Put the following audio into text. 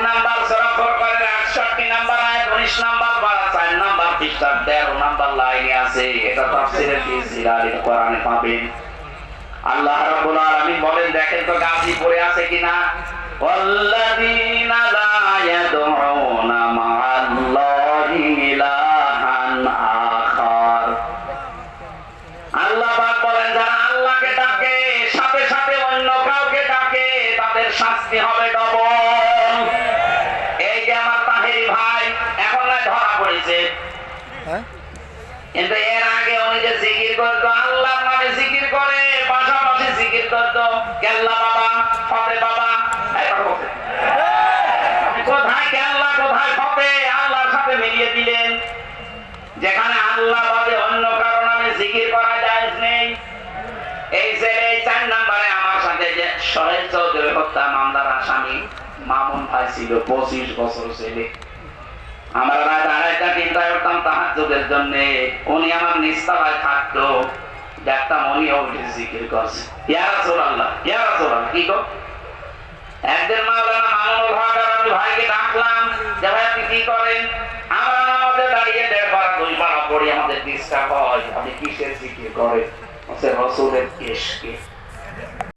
Number সূরা ফুরকানের 68 number আয়াত 19 number পারা 4 number পৃষ্ঠা 13 নাম্বার লাইনে আছে। এটা তাফসীরে ফি জিলালিল কোরআনে পাবেন। আল্লাহ রাব্বুল আলামিন বলেন, দেখেন তো গাজীপুরে আছে কিনা, ওয়াল্লাযীনা লা ইয়াদউনা মা'আল্লাহি ইলাহান আখার। আল্লাহ পাক বলেন, যারা আল্লাহকে ডাকে সাথে সাথে অন্য কাউকে ডাকে তাদের শাস্তি হবে ডবল। এই যে আমার তাহেরি ভাই এখন না ধরা পড়েছে, কিন্তু এর আগে উনি যে জিকির করতো, আল্লাহর নামে জিকির করে পাশাপাশি জিকির করতো কেল্লা বাবা, ফতে বাবা। কোথায় কেল্লা কোথায় ফতে আল্লাহর সাথে মিলিয়ে দিলেন। যেখানে আল্লাহ বাদে অন্য কারো নামে জিকির করা জায়েজ নেই। এই ছেলে 4 নম্বরে আমার সাথে যে সোহেল চৌধুরী হত্যা মামলার আসামি মামুন ভাই ছিল, 25 বছর ছেলে। আমরা রাত 2:30-3টায় উঠতাম তাহাজ্জুদের জন্য। উনি আমার নিস্তালায় থাকতো, দেখতাম উনিও উঠে জিকির করছে, ইয়া রাসূলুল্লাহ ইয়া রাসূলুল্লাহ। কি গো, একদিন মাওলানা মামুনুল হক আমি ভাইকে ডাকলাম যে ভাই আপনি কি করেন? আমরা নামাজে দাঁড়িয়ে 1.5 বার 2 বার পড়ি, আমাদের ডিস্টার্ব হয়, আপনি কিসের জিকির করেন? রাসূলের ইশকে।